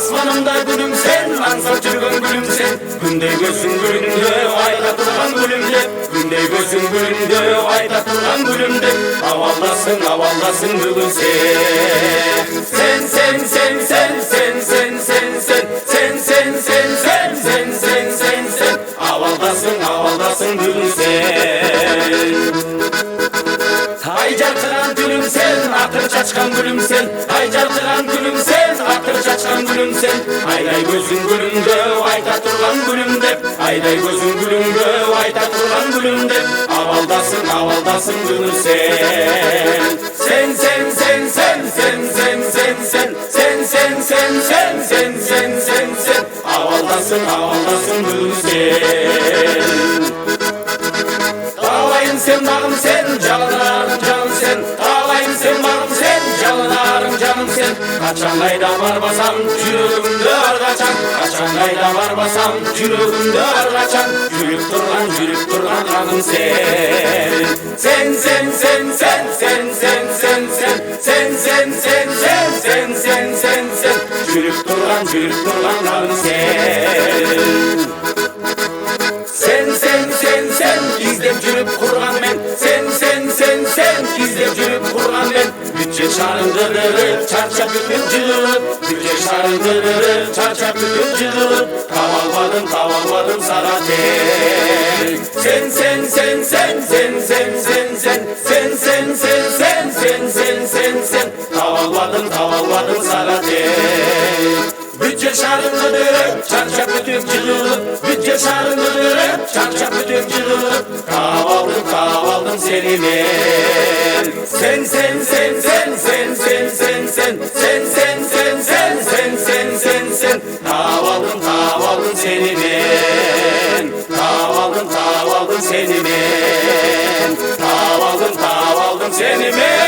Asmanımda gülüm sen, ansap çırgın gülüm sen. Günde gözün gülümde, ayda durgan gülümde. Günde gözün gülümde, ayda durgan gülümde. Havaldasın, havaldasın bugün sen. Sen, sen, sen, sen, sen, sen, sen, sen. Sen, sen, sen, sen, sen, sen, sen, sen. Havaldasın, havaldasın bugün sen. Haycar kıran gülüm sen, atır çaçkan gülüm sen. Haycar kıran gülüm sen, atır çaçkan gülüm sen. Ayday gözün gülümde, ayda turgan gülümde. Ayday gözün gülümde, ayda turgan gülümde. Havaldasın, havaldasın gülüm sen. Sen, sen, sen, sen, sen, sen, sen, sen. Sen, sen, sen, sen, sen, sen, sen, sen. Havaldasın, havaldasın gülüm sen. Ağlayın sen bağım sen, canlarım canım sen. Ağlayın sen bağım sen, canlarım canım sen. Kaçan kayda var basam, yüreğimde ar kaçan. Kaçan kayda var basam, yüreğimde ar kaçan. Yürüp durgan kanım sen. Sen, sen, sen, sen, sen, sen, sen, sen. Sen, sen, sen, sen, sen, sen, sen, sen. Yürüp durgan kanım sen. Sen, sen, sen, sen, gizlep yürüp kurgan men. Sen, sen, sen, sen, gizlep yürüp kurgan men. Bütçe çarındırır, çarçap bütün cığılıp. Bütçe çarındırır, çarçap bütün cığılıp. Kavalvadım sana tek. Sen, sen, sen, sen, sen, sen, sen, sen. Sen, sen, sen, sen, sen, sen, sen, sen. Kavalvadım sana tek. Bütçe şarını dörüp, çarçap bütün cığılıp. Bütçe şarını dörüp, çarçap bütün cığılıp. Kavaldım seni ben. Sen, sen, sen, sen, sen, sen, sen, sen. Sen, sen, sen, sen, sen, sen, sen, sen. Kavaldım seni ben. Kavaldım seni ben. Kavaldım seni ben.